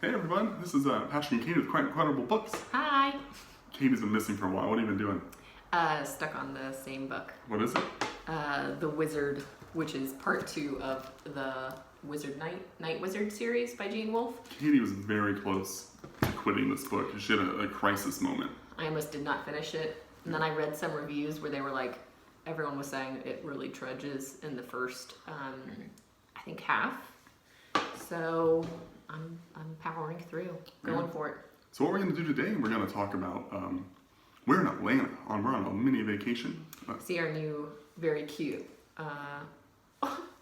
Hey everyone, this is Patrick and Katie with Quite Incredible Books. Hi. Katie's been missing for a while. What have you been doing? Stuck on the same book. What is it? The Wizard, which is part 2 of the Wizard Night Wizard series by Gene Wolfe. Katie was very close to quitting this book. She had a crisis moment. I almost did not finish it. And then I read some reviews where they were like, everyone was saying it really trudges in the first, I think half. So I'm powering through, going for it. So what we're going to do today, we're going to talk about, we're in Atlanta. We're on a mini vacation. See our new, very cute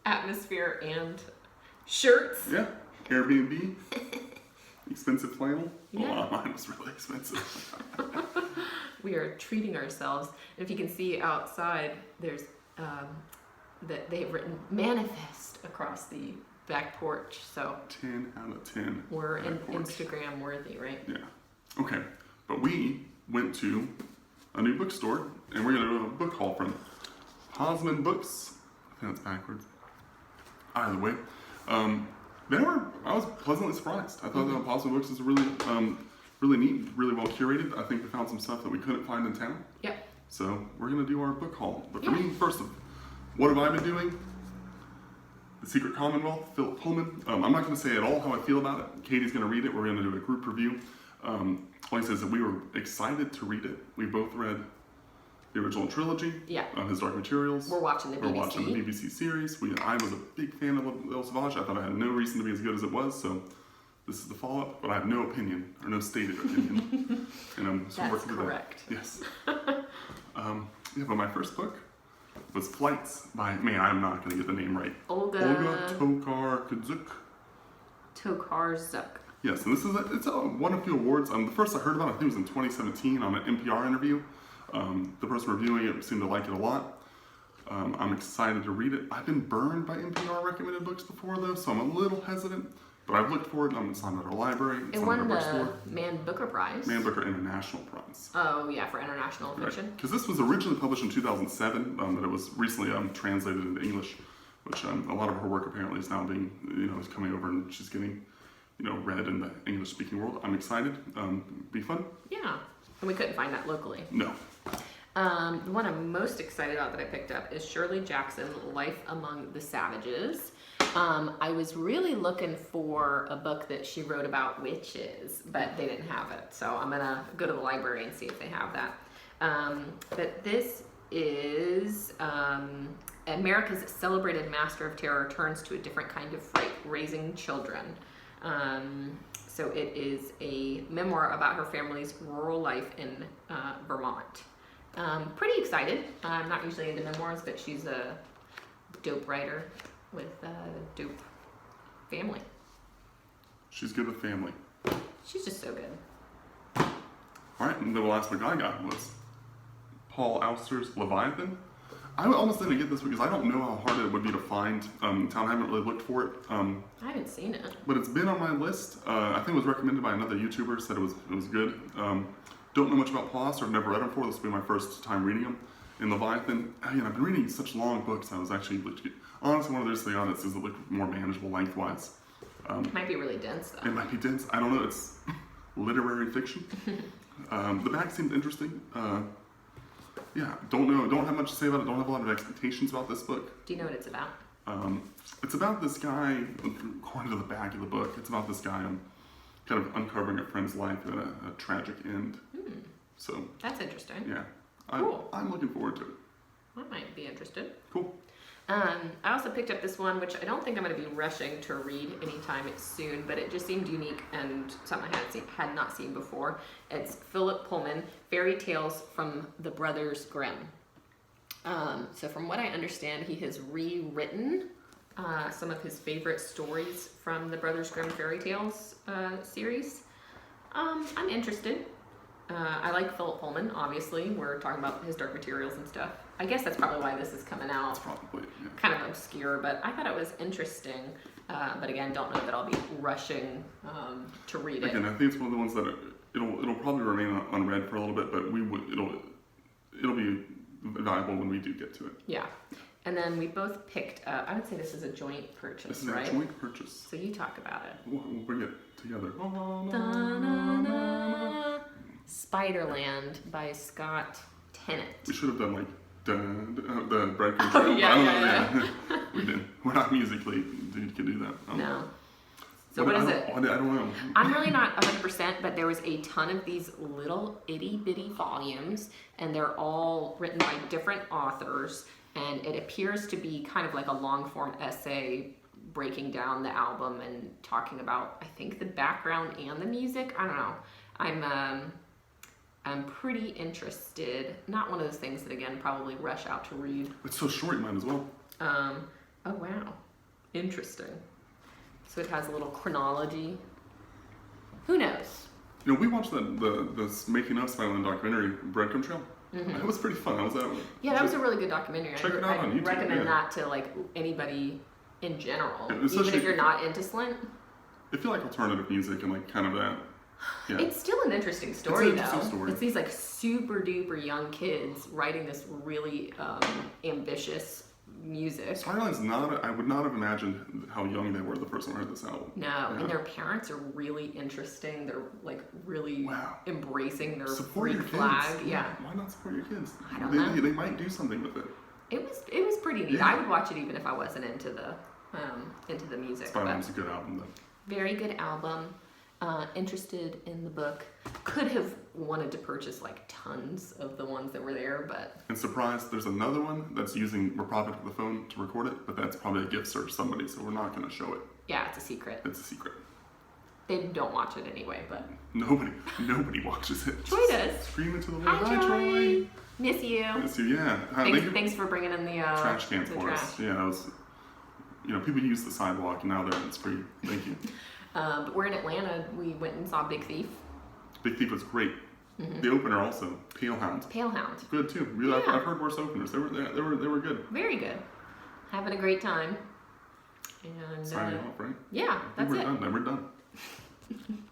atmosphere and shirts. Yeah, Airbnb, expensive flannel. Yeah. Well, mine was really expensive. We are treating ourselves. And if you can see outside, there's that they've written "manifest" across the back porch. So 10 out of 10. we're in Instagram worthy, right? Yeah. Okay. But we went to a new bookstore, and we're going to do a book haul from Posman Books. I think that's backwards. Either way, I was pleasantly surprised. I thought that Posman Books is really, really neat, really well curated. I think we found some stuff that we couldn't find in town. Yep. So we're going to do our book haul. But for me, first, what have I been doing? The Secret Commonwealth, Philip Pullman. I'm not going to say at all how I feel about it. Katie's going to read it. We're going to do a group review. All he says that we were excited to read it. We both read the original trilogy. Yeah. His Dark Materials. We're watching the BBC. We're watching the BBC series. I was a big fan of El Sauvage. I thought I had no reason to be as good as it was. So this is the follow-up. But I have no opinion or no stated opinion. And I'm still working with that. Correct. Yes. Yeah, but my first book was Flights by, man, I'm not going to get the name right. Olga Tokarczuk. Yes, and it's won a few awards. The first I heard about it, I think it was in 2017 on an NPR interview. The person reviewing it seemed to like it a lot. I'm excited to read it. I've been burned by NPR recommended books before though, so I'm a little hesitant. But I've looked for it. It's on at our library. It's It on won our the bookstore. Man Booker Prize. Man Booker International Prize. Oh yeah, for international fiction. Because this was originally published in 2007, but it was recently translated into English, which a lot of her work apparently is now being, is coming over and she's getting, read in the English-speaking world. I'm excited. Be fun. Yeah, and we couldn't find that locally. No. The one I'm most excited about that I picked up is Shirley Jackson, Life Among the Savages. I was really looking for a book that she wrote about witches, but they didn't have it. So I'm going to go to the library and see if they have that. But this is America's celebrated master of terror turns to a different kind of fright, raising children. So it is a memoir about her family's rural life in Vermont. Pretty excited. I'm not usually into memoirs, but she's a dope writer with a dope family. She's good with family. She's just so good. All right, and the last book I got was Paul Auster's Leviathan. I almost didn't get this because I don't know how hard it would be to find. I haven't really looked for it. I haven't seen it. But it's been on my list. I think it was recommended by another YouTuber, said it was good. Don't know much about Paul Auster. I've never read him before. This will be my first time reading him. In Leviathan, again, I've been reading such long books. I was actually, honestly, one of those things on it is it looked more manageable lengthwise. It might be really dense, though. It might be dense. I don't know. It's literary fiction. The back seemed interesting. Yeah, don't know. Don't have much to say about it. Don't have a lot of expectations about this book. Do you know what it's about? It's about this guy, according to the back of the book, it's about this guy kind of uncovering a friend's life at a tragic end. So that's interesting. Yeah. Cool. I'm looking forward to it. I might be interested. Cool. I also picked up this one, which I don't think I'm going to be rushing to read anytime soon, but it just seemed unique and something I had not seen before. It's Philip Pullman, Fairy Tales from the Brothers Grimm. So from what I understand, he has rewritten some of his favorite stories from the Brothers Grimm Fairy Tales series. I'm interested. I like Philip Pullman, obviously. We're talking about his Dark Materials and stuff. I guess that's probably why this is coming out. It's probably, yeah. Kind of obscure, but I thought it was interesting. But again, don't know that I'll be rushing to read it. Again, I think it's one of the ones that it'll probably remain unread for a little bit, but it'll be valuable when we do get to it. Yeah. And then we both picked up, I would say this is a joint purchase, This is right? a joint purchase. So you talk about it. We'll bring it together. Da-na-na. Spiderland by Scott Tennant. We should have done like the breakfast. Oh, yeah. We didn't. We're not musically dude can do that. No. So what is it? I don't know. I'm really not 100%, but there was a ton of these little itty bitty volumes, and they're all written by different authors, and it appears to be kind of like a long form essay breaking down the album and talking about, I think, the background and the music. I don't know. I'm pretty interested. Not one of those things that, again, probably rush out to read. It's so short, you might as well. Oh wow, interesting. So it has a little chronology. Who knows? You know, we watched the Making of Spiderland documentary, Breadcrumb Trail. Mm-hmm. That was pretty fun. How was that? Yeah, that was a really good documentary. Check it out on YouTube. I recommend yeah. that to like anybody in general, Yeah, even if you're not into Slint. If you like alternative music and like kind of that. Yeah. It's still an interesting story, It's an interesting story. It's these like super duper young kids writing this really ambitious music. Spiderland's not. I would not have imagined how young they were the first time I heard this album. No, Yeah. and their parents are really interesting. They're like really embracing their Support your Greek flag. kids. Yeah. Why not support your kids? I don't know. They might do something with it. It was pretty neat. Yeah. I would watch it even if I wasn't into the music. Spiderland's a good album though. Very good album. Interested in the book. Could have wanted to purchase like tons of the ones that were there, but And surprised, there's another one that's using Republic of the phone to record it, but that's probably a gift search to somebody, so we're not going to show it. yeah, it's a secret. It's a secret. They don't watch it anyway, but Nobody watches it. Troy does. Scream into the Hi, world. Hi, Troy. Miss you. Miss you, yeah. Thanks for bringing in the trash can the for trash. us. Yeah, that was. You know, people use the sidewalk, and now it's free. Thank you. But we're in Atlanta. We went and saw Big Thief. Big Thief was great. Mm-hmm. The opener also, Pale Hound. Pale Hound. Good too. Really, Yeah. I've heard worse openers. They were good. Very good. Having a great time. And Signing off, right? yeah, that's we're it. done. Then we're done.